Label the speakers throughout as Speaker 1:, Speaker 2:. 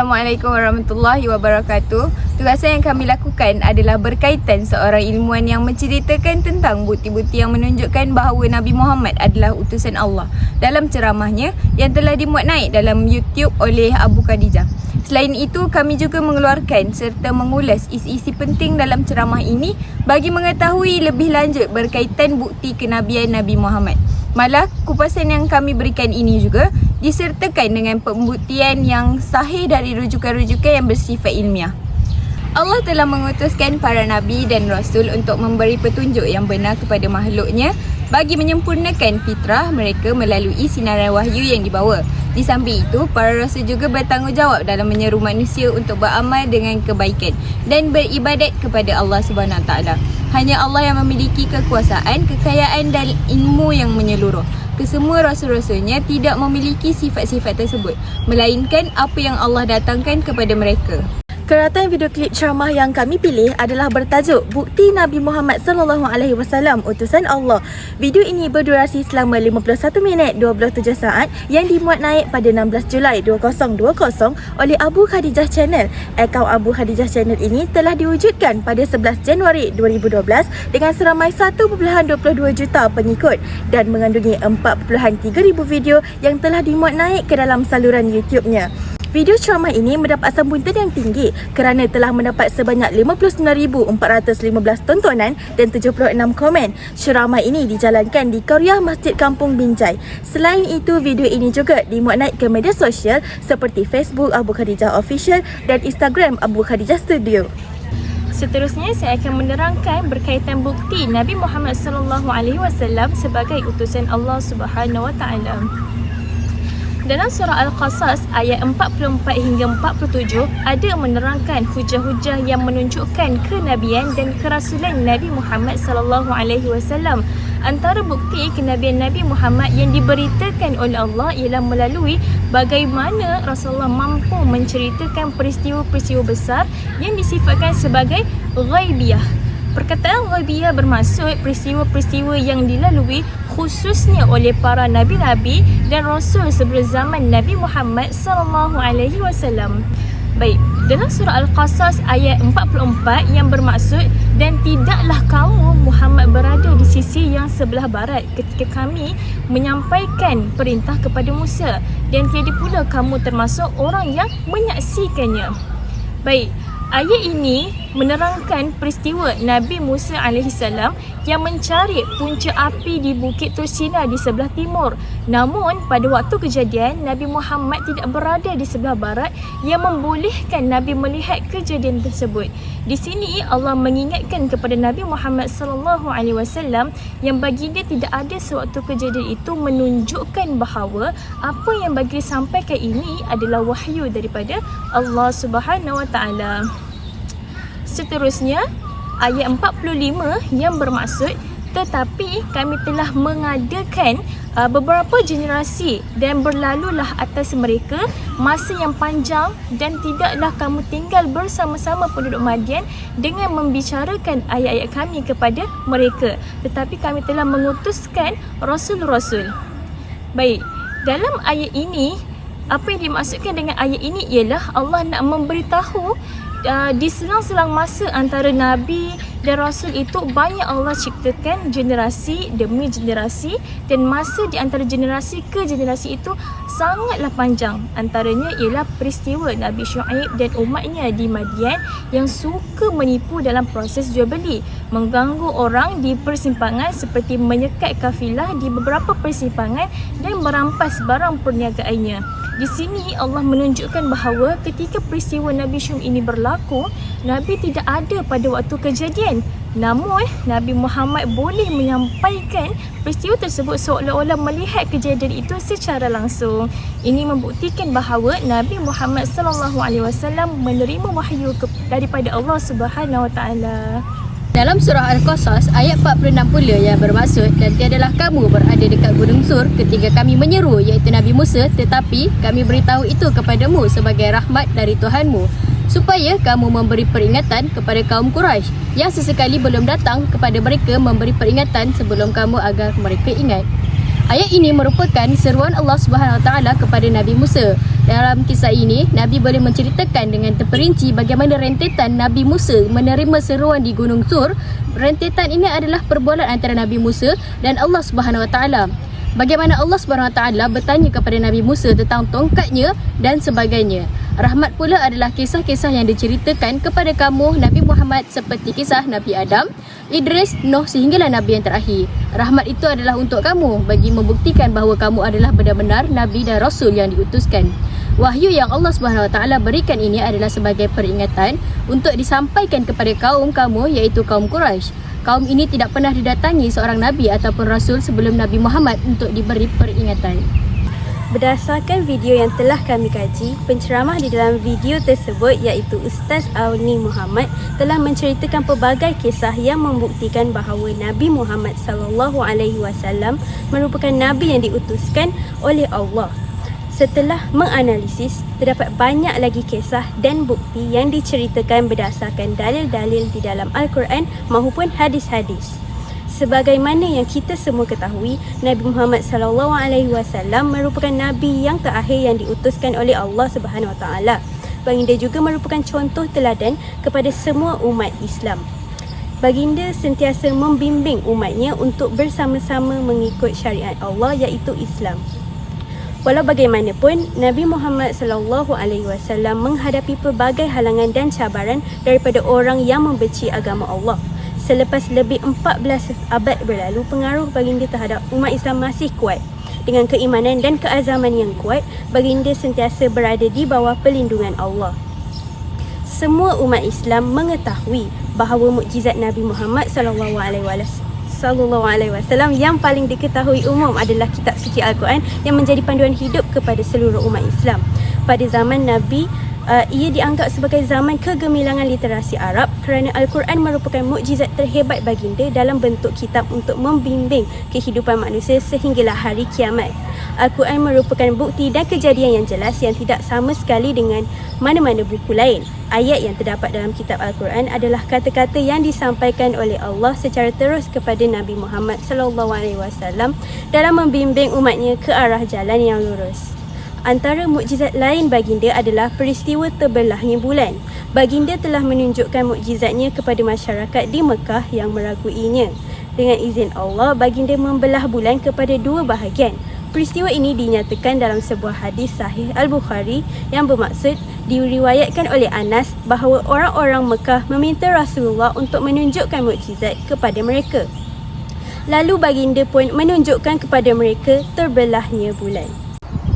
Speaker 1: Assalamualaikum warahmatullahi wabarakatuh. Tugasan yang kami lakukan adalah berkaitan seorang ilmuwan yang menceritakan tentang bukti-bukti yang menunjukkan bahawa Nabi Muhammad adalah utusan Allah dalam ceramahnya yang telah dimuat naik dalam YouTube oleh Abu Khadijah. Selain itu, kami juga mengeluarkan serta mengulas isi-isi penting dalam ceramah ini bagi mengetahui lebih lanjut berkaitan bukti kenabian Nabi Muhammad. Malah, kupasan yang kami berikan ini juga disertakan dengan pembuktian yang sahih dari rujukan-rujukan yang bersifat ilmiah. Allah telah mengutuskan para Nabi dan Rasul untuk memberi petunjuk yang benar kepada makhluknya bagi menyempurnakan fitrah mereka melalui sinaran wahyu yang dibawa. Di samping itu, para Rasul juga bertanggungjawab dalam menyeru manusia untuk beramal dengan kebaikan dan beribadat kepada Allah SWT. Hanya Allah yang memiliki kekuasaan, kekayaan dan ilmu yang menyeluruh. Kesemua rasul-rasulnya tidak memiliki sifat-sifat tersebut, melainkan apa yang Allah datangkan kepada mereka.
Speaker 2: Keratan video klip ceramah yang kami pilih adalah bertajuk Bukti Nabi Muhammad SAW Utusan Allah. Video ini berdurasi selama 51 minit 27 saat yang dimuat naik pada 16 Julai 2020 oleh Abu Khadijah Channel. Akaun Abu Khadijah Channel ini telah diwujudkan pada 11 Januari 2012 dengan seramai 1.22 juta pengikut dan mengandungi 4.3 ribu video yang telah dimuat naik ke dalam saluran YouTube-nya. Video ceramah ini mendapat sambutan yang tinggi kerana telah mendapat sebanyak 59,415 tontonan dan 76 komen. Ceramah ini dijalankan di Qaryah Masjid Kampung Binjai. Selain itu, video ini juga dimuat naik ke media sosial seperti Facebook Abu Khadijah Official dan Instagram Abu Khadijah Studio.
Speaker 3: Seterusnya, saya akan menerangkan berkaitan bukti Nabi Muhammad SAW sebagai utusan Allah Subhanahu Wa Taala. Dalam surah Al-Qasas ayat 44 hingga 47 ada menerangkan hujah-hujah yang menunjukkan kenabian dan kerasulan Nabi Muhammad SAW. Antara bukti kenabian Nabi Muhammad yang diberitakan oleh Allah ialah melalui bagaimana Rasulullah mampu menceritakan peristiwa-peristiwa besar yang disifatkan sebagai ghaibiyah. Perkataan ghaibiyah bermaksud peristiwa-peristiwa yang dilalui khususnya oleh para nabi-nabi dan rasul sebelum zaman Nabi Muhammad SAW. Baik, dalam surah Al-Qasas ayat 44 yang bermaksud, dan tidaklah kamu Muhammad berada di sisi yang sebelah barat ketika kami menyampaikan perintah kepada Musa, dan tiada pula kamu termasuk orang yang menyaksikannya. Baik, ayat ini menerangkan peristiwa Nabi Musa AS yang mencari punca api di Bukit Tursina di sebelah timur. Namun pada waktu kejadian, Nabi Muhammad tidak berada di sebelah barat yang membolehkan Nabi melihat kejadian tersebut. Di sini Allah mengingatkan kepada Nabi Muhammad SAW yang baginda tidak ada sewaktu kejadian itu, menunjukkan bahawa apa yang baginda sampaikan ini adalah wahyu daripada Allah Subhanahu Wa Taala. Seterusnya, ayat 45 yang bermaksud, tetapi kami telah mengadakan beberapa generasi dan berlalulah atas mereka masa yang panjang, dan tidaklah kamu tinggal bersama-sama penduduk Madian dengan membicarakan ayat-ayat kami kepada mereka, tetapi kami telah mengutuskan rasul-rasul. Baik, dalam ayat ini, apa yang dimaksudkan dengan ayat ini ialah Allah nak memberitahu di selang-selang masa antara Nabi dan Rasul itu banyak Allah ciptakan generasi demi generasi, dan masa di antara generasi ke generasi itu sangatlah panjang. Antaranya ialah peristiwa Nabi Syuaib dan umatnya di Madian yang suka menipu dalam proses jual beli, mengganggu orang di persimpangan seperti menyekat kafilah di beberapa persimpangan dan merampas barang perniagaannya. Di sini Allah menunjukkan bahawa ketika peristiwa Nabi Syuaib ini berlaku, Nabi tidak ada pada waktu kejadian. Namun Nabi Muhammad boleh menyampaikan peristiwa tersebut seolah-olah melihat kejadian itu secara langsung. Ini membuktikan bahawa Nabi Muhammad SAW menerima wahyu daripada Allah Subhanahu Wa Taala.
Speaker 4: Dalam surah Al-Qasas ayat 46 pula yang bermaksud, dan tiadalah kamu berada dekat Gunung Sur ketika kami menyeru iaitu Nabi Musa, tetapi kami beritahu itu kepadamu sebagai rahmat dari Tuhanmu, supaya kamu memberi peringatan kepada kaum Quraisy yang sesekali belum datang kepada mereka memberi peringatan sebelum kamu agar mereka ingat. Ayat ini merupakan seruan Allah Subhanahu Wa Taala kepada Nabi Musa. Dalam kisah ini, Nabi boleh menceritakan dengan terperinci bagaimana rentetan Nabi Musa menerima seruan di Gunung Tur. Rentetan ini adalah perbualan antara Nabi Musa dan Allah Subhanahu Wa Taala. Bagaimana Allah Subhanahu Wa Taala bertanya kepada Nabi Musa tentang tongkatnya dan sebagainya. Rahmat pula adalah kisah-kisah yang diceritakan kepada kamu Nabi Muhammad seperti kisah Nabi Adam, Idris, Nuh sehinggalah Nabi yang terakhir. Rahmat itu adalah untuk kamu bagi membuktikan bahawa kamu adalah benar-benar Nabi dan Rasul yang diutuskan. Wahyu yang Allah Subhanahu Wa Taala berikan ini adalah sebagai peringatan untuk disampaikan kepada kaum kamu iaitu kaum Quraisy. Kaum ini tidak pernah didatangi seorang Nabi ataupun Rasul sebelum Nabi Muhammad untuk diberi peringatan.
Speaker 5: Berdasarkan video yang telah kami kaji, penceramah di dalam video tersebut iaitu Ustaz Auni Muhammad telah menceritakan pelbagai kisah yang membuktikan bahawa Nabi Muhammad SAW merupakan Nabi yang diutuskan oleh Allah. Setelah menganalisis, terdapat banyak lagi kisah dan bukti yang diceritakan berdasarkan dalil-dalil di dalam Al-Quran maupun hadis-hadis. Sebagaimana yang kita semua ketahui, Nabi Muhammad SAW merupakan Nabi yang terakhir yang diutuskan oleh Allah Subhanahu Wa Taala. Baginda juga merupakan contoh teladan kepada semua umat Islam. Baginda sentiasa membimbing umatnya untuk bersama-sama mengikut syariat Allah iaitu Islam. Walau bagaimanapun, Nabi Muhammad SAW menghadapi pelbagai halangan dan cabaran daripada orang yang membenci agama Allah. Selepas lebih 14 abad berlalu, pengaruh baginda terhadap umat Islam masih kuat. Dengan keimanan dan keazaman yang kuat, baginda sentiasa berada di bawah perlindungan Allah. Semua umat Islam mengetahui bahawa mukjizat Nabi Muhammad SAW yang paling diketahui umum adalah kitab suci Al-Quran yang menjadi panduan hidup kepada seluruh umat Islam. Pada zaman Nabi, ia dianggap sebagai zaman kegemilangan literasi Arab kerana Al-Quran merupakan mukjizat terhebat baginda dalam bentuk kitab untuk membimbing kehidupan manusia sehinggalah hari kiamat. Al-Quran merupakan bukti dan kejadian yang jelas yang tidak sama sekali dengan mana-mana buku lain. Ayat yang terdapat dalam kitab Al-Quran adalah kata-kata yang disampaikan oleh Allah secara terus kepada Nabi Muhammad SAW dalam membimbing umatnya ke arah jalan yang lurus. Antara mukjizat lain baginda adalah peristiwa terbelahnya bulan. Baginda telah menunjukkan mukjizatnya kepada masyarakat di Mekah yang meraguinya. Dengan izin Allah, baginda membelah bulan kepada dua bahagian. Peristiwa ini dinyatakan dalam sebuah hadis sahih Al-Bukhari yang bermaksud diriwayatkan oleh Anas bahawa orang-orang Mekah meminta Rasulullah untuk menunjukkan mukjizat kepada mereka. Lalu baginda pun menunjukkan kepada mereka terbelahnya bulan.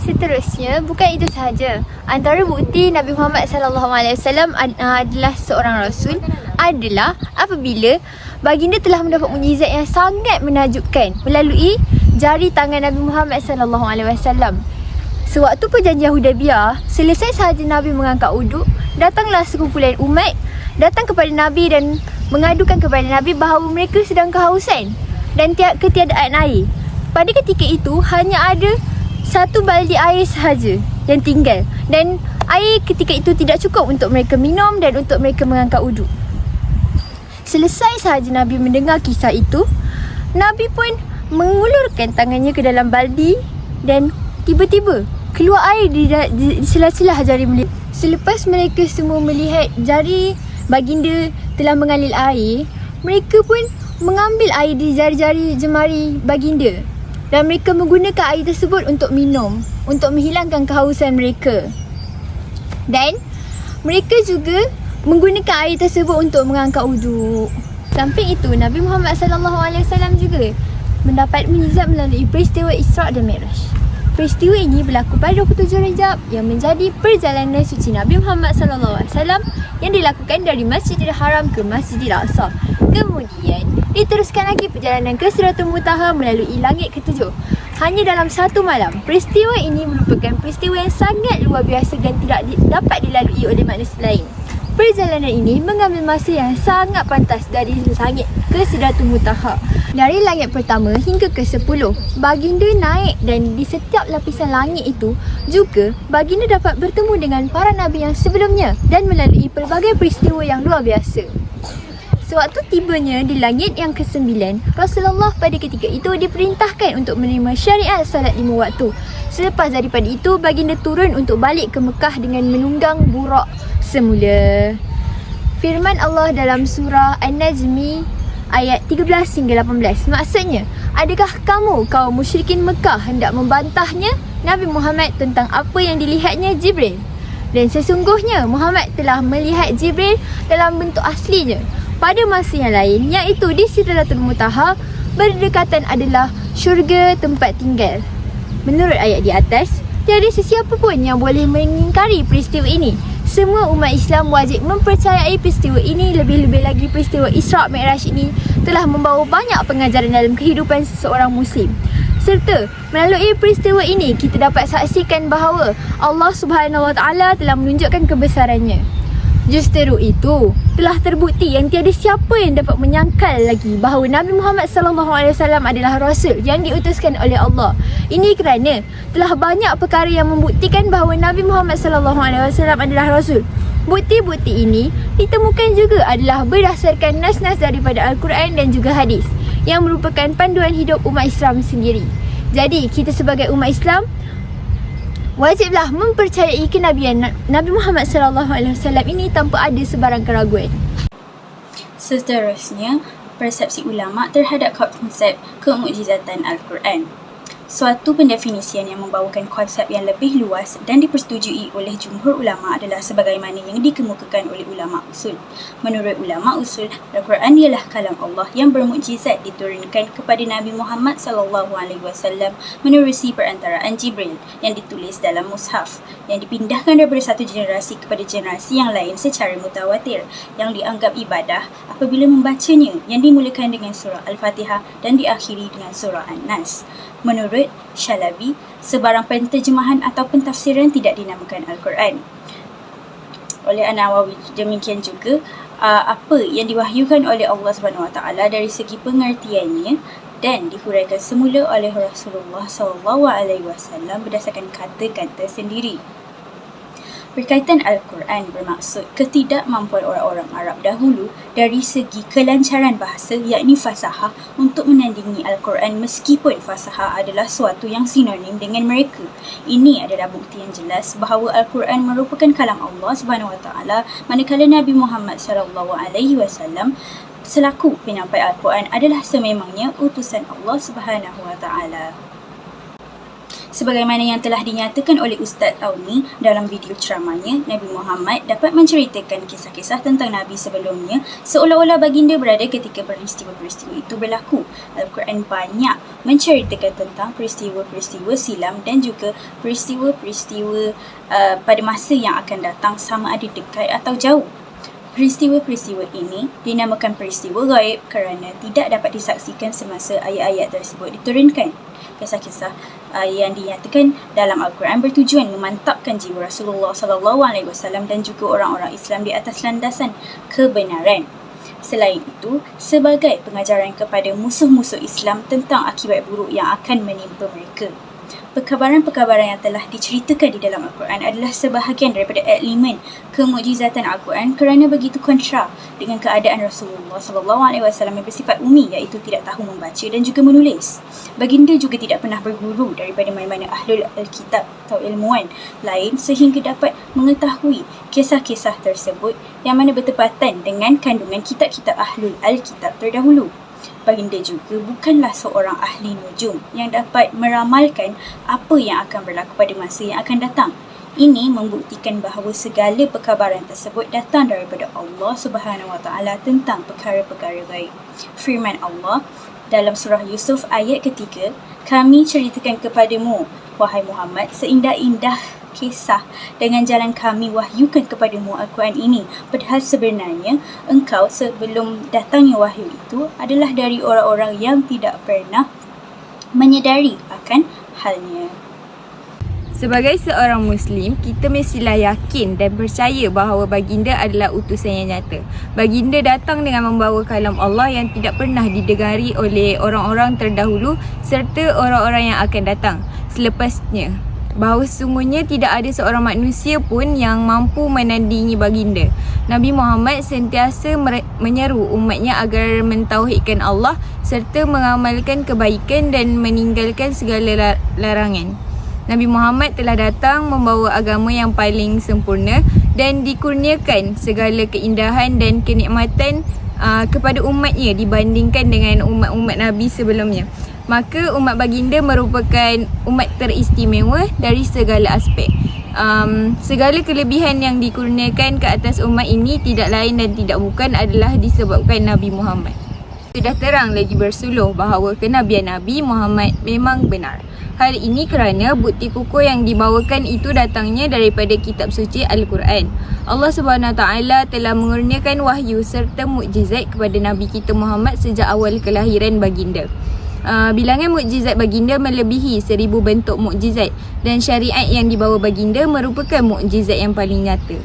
Speaker 1: Seterusnya, bukan itu sahaja. Antara bukti Nabi Muhammad SAW adalah seorang Rasul adalah apabila baginda telah mendapat mukjizat yang sangat menakjubkan melalui jari tangan Nabi Muhammad SAW. Sewaktu perjanjian Hudaybiyah, selesai sahaja Nabi mengangkat uduk, datanglah sekumpulan umat datang kepada Nabi dan mengadukan kepada Nabi bahawa mereka sedang kehausan dan ketiadaan air. Pada ketika itu, hanya ada satu baldi air sahaja yang tinggal dan air ketika itu tidak cukup untuk mereka minum dan untuk mereka mengangkat uduk. Selesai sahaja Nabi mendengar kisah itu, Nabi pun mengulurkan tangannya ke dalam baldi dan tiba-tiba keluar air di sela-sela jari mereka. Selepas mereka semua melihat jari baginda telah mengalir air, mereka pun mengambil air di jari-jari jemari baginda dan mereka menggunakan air tersebut untuk minum, untuk menghilangkan kehausan mereka. Dan mereka juga menggunakan air tersebut untuk mengangkat uduk. Samping itu, Nabi Muhammad SAW juga mendapat mukjizat melalui peristiwa Isra' dan Mi'raj. Peristiwa ini berlaku pada 27 Rajab yang menjadi perjalanan suci Nabi Muhammad SAW yang dilakukan dari Masjidil Haram ke Masjidil Aqsa. Kemudian diteruskan lagi perjalanan ke Sidratul Muntaha melalui langit ketujuh. Hanya dalam satu malam. Peristiwa ini merupakan peristiwa yang sangat luar biasa dan tidak dapat dilalui oleh manusia lain. Perjalanan ini mengambil masa yang sangat pantas dari langit ke Sidratul Muntaha. Dari langit pertama hingga ke 10, baginda naik dan di setiap lapisan langit itu juga baginda dapat bertemu dengan para nabi yang sebelumnya dan melalui pelbagai peristiwa yang luar biasa. Sewaktu tibanya di langit yang ke-9, Rasulullah pada ketika itu diperintahkan untuk menerima syariat salat 5 waktu. Selepas daripada itu, baginda turun untuk balik ke Mekah dengan menunggang burak semula. Firman Allah dalam surah An-Najmi ayat 13 hingga 18. Maksudnya, adakah kamu kaum musyrikin Mekah hendak membantahnya Nabi Muhammad tentang apa yang dilihatnya Jibril? Dan sesungguhnya Muhammad telah melihat Jibril dalam bentuk aslinya pada masa yang lain, iaitu di Sidratul Muntaha. Berdekatan adalah syurga tempat tinggal. Menurut ayat di atas, tiada sesiapa pun yang boleh mengingkari peristiwa ini. Semua umat Islam wajib mempercayai peristiwa ini. Lebih-lebih lagi peristiwa Isra' Mi'raj ini telah membawa banyak pengajaran dalam kehidupan seseorang Muslim. Serta melalui peristiwa ini kita dapat saksikan bahawa Allah Subhanahu Wa Taala telah menunjukkan kebesarannya. Justeru itu telah terbukti yang tiada siapa yang dapat menyangkal lagi bahawa Nabi Muhammad SAW adalah Rasul yang diutuskan oleh Allah. Ini kerana telah banyak perkara yang membuktikan bahawa Nabi Muhammad SAW adalah Rasul. Bukti-bukti ini ditemukan juga adalah berdasarkan nas-nas daripada Al-Quran dan juga hadis yang merupakan panduan hidup umat Islam sendiri. Jadi kita sebagai umat Islam wajiblah mempercayai kenabian Nabi Muhammad SAW ini tanpa ada sebarang keraguan.
Speaker 6: Seterusnya, persepsi ulama terhadap konsep kemukjizatan Al-Quran. Suatu pendefinisian yang membawakan konsep yang lebih luas dan dipersetujui oleh jumhur ulama adalah sebagaimana yang dikemukakan oleh ulama usul. Menurut ulama usul, Al-Quran ialah kalam Allah yang bermukjizat diturunkan kepada Nabi Muhammad SAW menerusi perantaraan Jibril yang ditulis dalam mushaf yang dipindahkan daripada satu generasi kepada generasi yang lain secara mutawatir yang dianggap ibadah apabila membacanya, yang dimulakan dengan surah Al-Fatihah dan diakhiri dengan surah An-Nas. Menurut Shalabi, sebarang penterjemahan atau pentafsiran tidak dinamakan Al-Quran. Oleh An-Nawawi, demikian juga apa yang diwahyukan oleh Allah SWT dari segi pengertiannya dan dihuraikan semula oleh Rasulullah SAW berdasarkan kata-kata sendiri. Berkaitan Al-Quran bermaksud ketidakmampuan orang-orang Arab dahulu dari segi kelancaran bahasa, yakni fasahah, untuk menandingi Al-Quran meskipun fasahah adalah suatu yang sinonim dengan mereka. Ini adalah bukti yang jelas bahawa Al-Quran merupakan kalam Allah SWT, manakala Nabi Muhammad SAW selaku penyampai Al-Quran adalah sememangnya utusan Allah SWT. Sebagaimana yang telah dinyatakan oleh Ustaz Auni dalam video ceramahnya, Nabi Muhammad dapat menceritakan kisah-kisah tentang Nabi sebelumnya seolah-olah baginda berada ketika peristiwa-peristiwa itu berlaku. Al-Quran banyak menceritakan tentang peristiwa-peristiwa silam dan juga peristiwa-peristiwa pada masa yang akan datang, sama ada dekat atau jauh. Peristiwa-peristiwa ini dinamakan peristiwa gaib kerana tidak dapat disaksikan semasa ayat-ayat tersebut diturunkan. Kisah-kisah yang dinyatakan dalam Al-Quran bertujuan memantapkan jiwa Rasulullah SAW dan juga orang-orang Islam di atas landasan kebenaran. Selain itu, sebagai pengajaran kepada musuh-musuh Islam tentang akibat buruk yang akan menimpa mereka. Perkabaran-perkabaran yang telah diceritakan di dalam Al-Quran adalah sebahagian daripada elemen kemukjizatan Al-Quran kerana begitu kontra dengan keadaan Rasulullah SAW yang bersifat umi, iaitu tidak tahu membaca dan juga menulis. Baginda juga tidak pernah berguru daripada mana-mana ahlul Alkitab atau ilmuwan lain sehingga dapat mengetahui kisah-kisah tersebut yang mana bertepatan dengan kandungan kitab-kitab ahlul Alkitab terdahulu. Baginda juga bukanlah seorang ahli nujum yang dapat meramalkan apa yang akan berlaku pada masa yang akan datang. Ini membuktikan bahawa segala perkabaran tersebut datang daripada Allah Subhanahu Wa Taala tentang perkara-perkara gaib. Firman Allah dalam surah Yusuf ayat ketiga, "Kami ceritakan kepadamu, wahai Muhammad, seindah-indah kisah dengan jalan kami wahyukan kepadamu Al-Quran ini. Padahal sebenarnya engkau sebelum datangnya wahyu itu adalah dari orang-orang yang tidak pernah menyedari akan halnya."
Speaker 1: Sebagai seorang Muslim, kita mestilah yakin dan percaya bahawa baginda adalah utusan yang nyata. Baginda datang dengan membawa kalam Allah yang tidak pernah didengari oleh orang-orang terdahulu serta orang-orang yang akan datang selepasnya. bahawa sesungguhnya tidak ada seorang manusia pun yang mampu menandingi baginda. Nabi Muhammad sentiasa menyeru umatnya agar mentauhidkan Allah serta mengamalkan kebaikan dan meninggalkan segala larangan. Nabi Muhammad telah datang membawa agama yang paling sempurna dan dikurniakan segala keindahan dan kenikmatan kepada umatnya dibandingkan dengan umat-umat Nabi sebelumnya. Maka umat baginda merupakan umat teristimewa dari segala aspek. Segala kelebihan yang dikurniakan ke atas umat ini tidak lain dan tidak bukan adalah disebabkan Nabi Muhammad. Sudah terang lagi bersuluh bahawa kenabian Nabi Muhammad memang benar. Hal ini kerana bukti kukuh yang dibawakan itu datangnya daripada kitab suci Al-Quran. Allah SWT telah mengurniakan wahyu serta mukjizat kepada Nabi kita Muhammad sejak awal kelahiran baginda. Bilangan mukjizat baginda melebihi 1000 bentuk mukjizat dan syariat yang dibawa baginda merupakan mukjizat yang paling nyata.